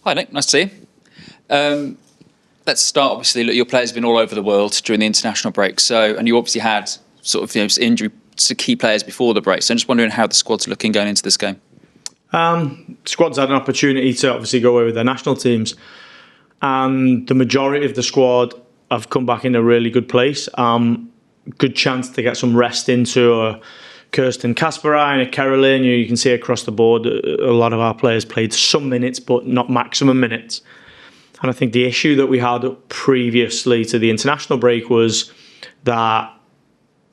Hi Nick, nice to see you. Let's start. Obviously, look, your players have been all over the world during the international break. And you obviously had sort of injury to key players before the break. So I'm just wondering how the squad's looking going into this game. Squad's had an opportunity to obviously go away with their national teams, and the majority of the squad have come back in a really good place. Good chance to get some rest into Kirsten Kasperine, a Caroline. You can see across the board a lot of our players played some minutes, but not maximum minutes. And I think the issue that we had previously to the international break was that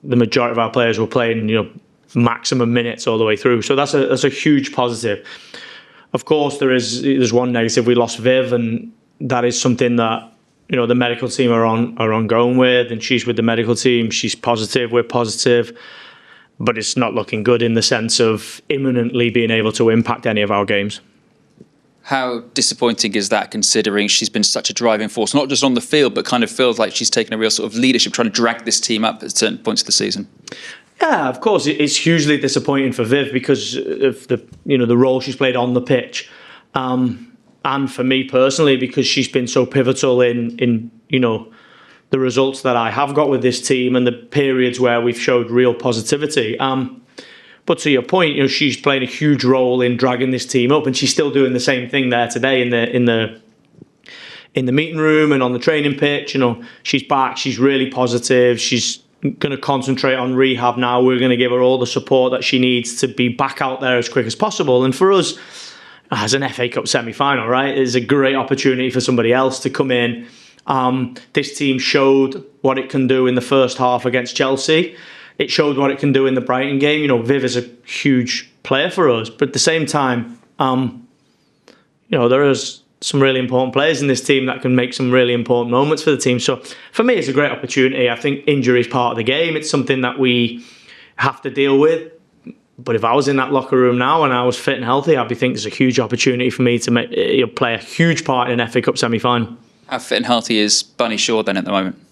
the majority of our players were playing, maximum minutes all the way through. So that's a huge positive. Of course, there's one negative. We lost Viv, and that is something that the medical team are ongoing with, and she's with the medical team. She's positive. We're positive, but it's not looking good in the sense of imminently being able to impact any of our games. How disappointing is that, considering she's been such a driving force, not just on the field, but kind of feels like she's taken a real sort of leadership, trying to drag this team up at certain points of the season? Yeah, of course, it's hugely disappointing for Viv because of the role she's played on the pitch, and for me personally because she's been so pivotal in the results that I have got with this team and the periods where we've showed real positivity. But to your point, she's playing a huge role in dragging this team up, and she's still doing the same thing there today in the meeting room and on the training pitch. She's back. She's really positive. She's going to concentrate on rehab now. We're going to give her all the support that she needs to be back out there as quick as possible. And for us, as an FA Cup semi-final, right, is a great opportunity for somebody else to come in. This team showed what it can do in the first half against Chelsea. It showed what it can do in the Brighton game. Viv is a huge player for us, but at the same time, there is some really important players in this team that can make some really important moments for the team. So for me, it's a great opportunity. I think injury is part of the game. It's something that we have to deal with. But if I was in that locker room now and I was fit and healthy, I'd be thinking it's a huge opportunity for me to play a huge part in an FA Cup semi-final. How fit and healthy is Bunny Shaw then at the moment?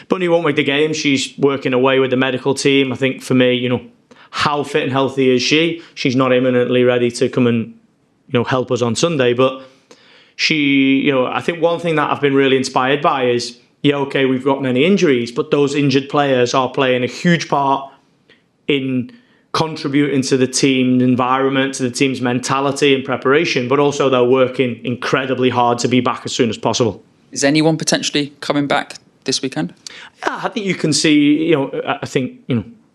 Bunny won't make the game. She's working away with the medical team. I think for me, how fit and healthy is she? She's not imminently ready to come and, help us on Sunday. But she, I think one thing that I've been really inspired by is, okay, we've got many injuries, but those injured players are playing a huge part in contributing to the team environment, to the team's mentality and preparation, but also they're working incredibly hard to be back as soon as possible. Is anyone potentially coming back this weekend? Yeah, I think you can see, I think,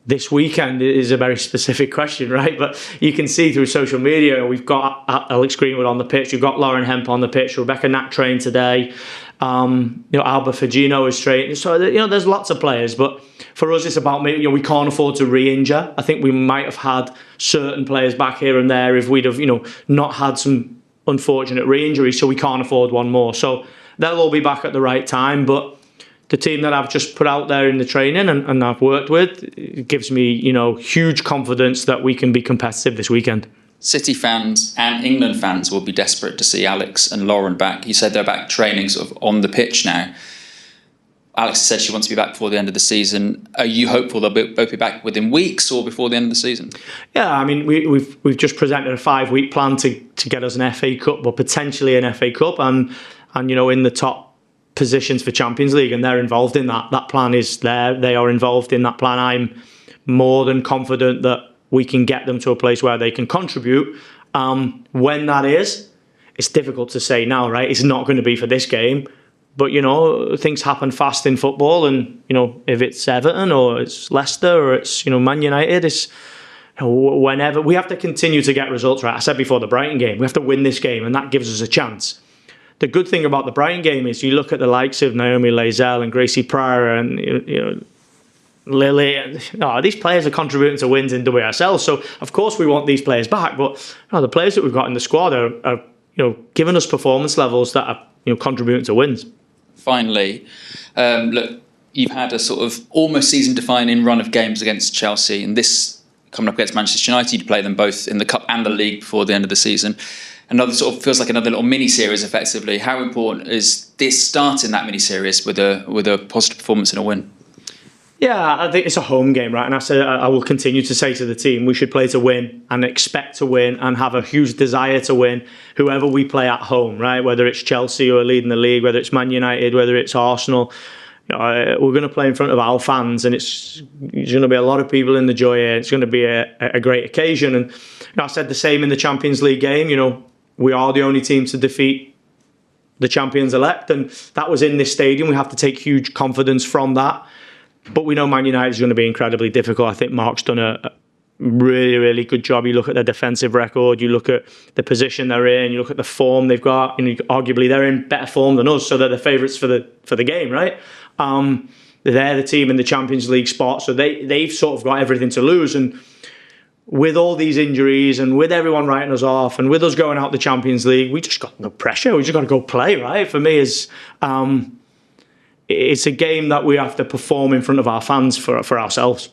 this weekend is a very specific question, right? But you can see through social media, we've got Alex Greenwood on the pitch, we've got Lauren Hemp on the pitch, Rebecca Knack trained today, Alba Fagino is trained. So, there's lots of players, but for us, it's about, we can't afford to re-injure. I think we might have had certain players back here and there if we'd have, not had some unfortunate re-injuries, so we can't afford one more. So they'll all be back at the right time, but the team that I've just put out there in the training and I've worked with, it gives me, huge confidence that we can be competitive this weekend. City fans and England fans will be desperate to see Alex and Lauren back. You said they're back training sort of on the pitch now. Alex said she wants to be back before the end of the season. Are you hopeful they'll both be back within weeks or before the end of the season? Yeah, I mean, we've just presented a 5-week plan to get us an FA Cup, or potentially an FA Cup, and in the top positions for Champions League, and they're involved in that. That plan is there. They are involved in that plan. I'm more than confident that we can get them to a place where they can contribute. When that is, it's difficult to say now, right? It's not going to be for this game. But, things happen fast in football. And, if it's Everton or it's Leicester or it's, Man United, it's whenever. We have to continue to get results, right? I said before the Brighton game, we have to win this game, and that gives us a chance. The good thing about the Brighton game is you look at the likes of Naomi Lazell and Gracie Pryor and, Lily. And, these players are contributing to wins in WSL. So, of course, we want these players back. But the players that we've got in the squad are giving us performance levels that are, contributing to wins. Finally, look, you've had a sort of almost season-defining run of games against Chelsea, and this coming up against Manchester United, you play them both in the Cup and the League before the end of the season. Another sort of feels like another little mini-series, effectively. How important is this starting that mini-series with a positive performance and a win? Yeah, I think it's a home game, right? And I will continue to say to the team, we should play to win and expect to win and have a huge desire to win whoever we play at home, right? Whether it's Chelsea who are leading the league, whether it's Man United, whether it's Arsenal. We're going to play in front of our fans, and there's going to be a lot of people in the joy here. It's going to be a great occasion. And I said the same in the Champions League game. We are the only team to defeat the champions-elect, and that was in this stadium. We have to take huge confidence from that. But we know Man United is going to be incredibly difficult. I think Mark's done a really, really good job. You look at their defensive record, you look at the position they're in, you look at the form they've got, and arguably they're in better form than us, so they're the favourites for the game, right? They're the team in the Champions League spot, so they've sort of got everything to lose. And with all these injuries and with everyone writing us off and with us going out the Champions League, we just got no pressure. We just got to go play, right? For me, it's a game that we have to perform in front of our fans for ourselves.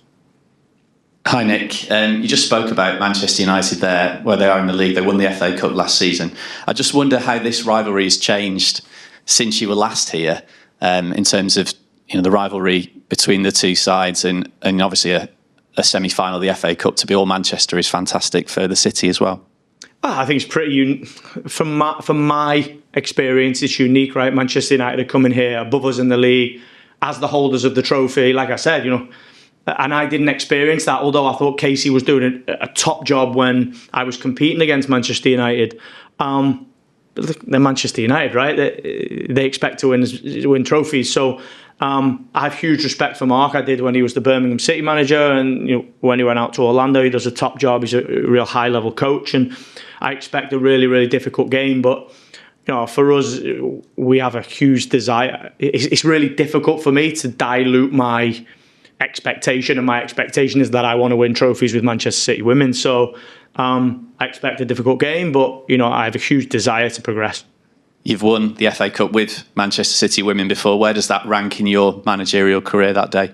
Hi, Nick. You just spoke about Manchester United there, where they are in the league. They won the FA Cup last season. I just wonder how this rivalry has changed since you were last here, in terms of the rivalry between the two sides, and obviously a semi-final of the FA Cup to be all Manchester is fantastic for the city as well. Well, I think it's pretty from my experience. It's unique, right? Manchester United are coming here above us in the league as the holders of the trophy. Like I said, and I didn't experience that. Although I thought Casey was doing a top job when I was competing against Manchester United. They're Manchester United, right? They expect to win trophies. So I have huge respect for Mark. I did when he was the Birmingham City manager, and when he went out to Orlando, he does a top job. He's a real high-level coach, and I expect a really, really difficult game. But for us, we have a huge desire. It's really difficult for me to dilute my expectation, and my expectation is that I want to win trophies with Manchester City women. So I expect a difficult game, but I have a huge desire to progress. You've won the FA Cup with Manchester City women before. Where does that rank in your managerial career that day?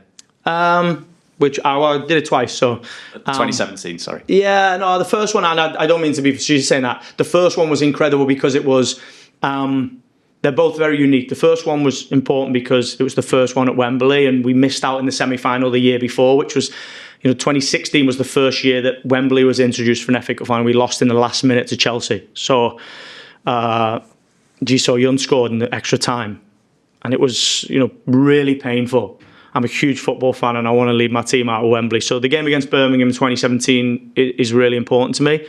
Which I did it twice. So 2017, sorry. Yeah, no, the first one, and I don't mean to be facetious saying that. The first one was incredible because it was. They're both very unique. The first one was important because it was the first one at Wembley, and we missed out in the semi-final the year before, which was, 2016 was the first year that Wembley was introduced for an FA Cup final. We lost in the last minute to Chelsea. So, Ji-So-Yun scored in the extra time, and it was, really painful. I'm a huge football fan, and I want to lead my team out of Wembley. So the game against Birmingham in 2017 is really important to me.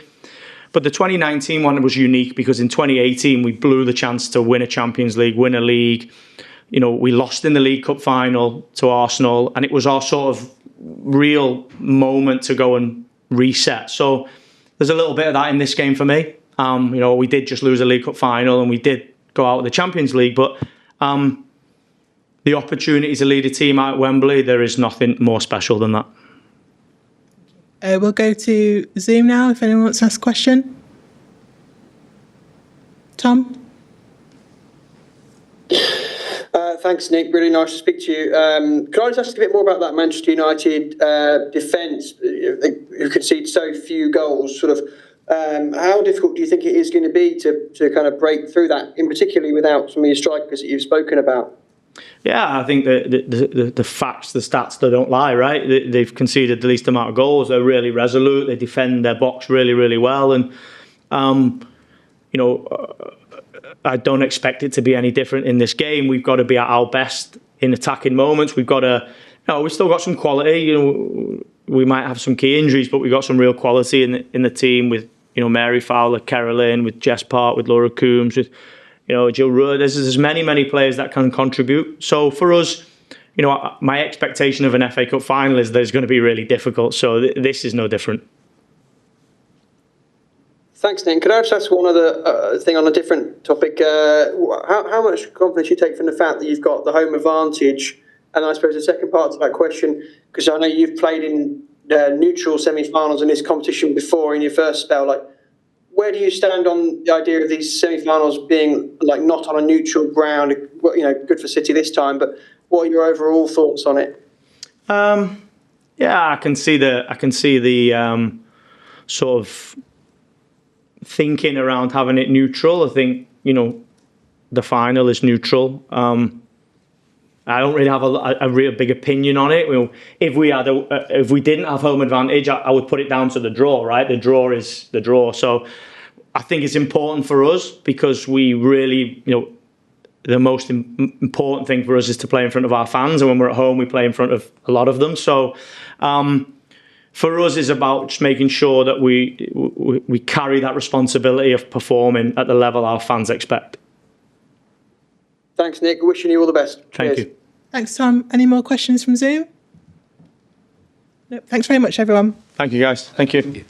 But the 2019 one was unique because in 2018 we blew the chance to win a Champions League, win a league. We lost in the League Cup final to Arsenal, and it was our sort of real moment to go and reset. So there's a little bit of that in this game for me. We did just lose a League Cup final and we did go out of the Champions League, but the opportunity to lead a team out at Wembley, there is nothing more special than that. We'll go to Zoom now if anyone wants to ask a question. Tom? Thanks, Nick. Really nice to speak to you. Could I just ask a bit more about that Manchester United defence, who concede so few goals? Sort of, how difficult do you think it is going to be to kind of break through that, in particularly without some of your strikers that you've spoken about? Yeah, I think the facts, the stats, they don't lie, right? They've conceded the least amount of goals. They're really resolute. They defend their box really, really well. And, I don't expect it to be any different in this game. We've got to be at our best in attacking moments. We've got to, we've still got some quality. We might have some key injuries, but we've got some real quality in the team with, Mary Fowler, Carolyn, with Jess Park, with Laura Coombs, with Jill Rudd. There's many players that can contribute. So for us, my expectation of an FA Cup final is that it's going to be really difficult. So this is no different. Thanks, Nick. Could I just ask one other thing on a different topic? How much confidence you take from the fact that you've got the home advantage? And I suppose the second part to that question, because I know you've played in neutral semi-finals in this competition before in your first spell. Like, where do you stand on the idea of these semi-finals being like not on a neutral ground? Good for City this time, but what are your overall thoughts on it? Yeah, I can see the sort of thinking around having it neutral. I think the final is neutral. I don't really have a real big opinion on it. If we didn't have home advantage, I would put it down to the draw, right? The draw is the draw. So I think it's important for us because we really, the most important thing for us is to play in front of our fans. And when we're at home, we play in front of a lot of them. So for us, it's about just making sure that we carry that responsibility of performing at the level our fans expect. Thanks, Nick. Wishing you all the best. Thank Cheers. you. Thanks, Tom. Any more questions from Zoom? No. Thanks very much, everyone. Thank you, guys. Thank you.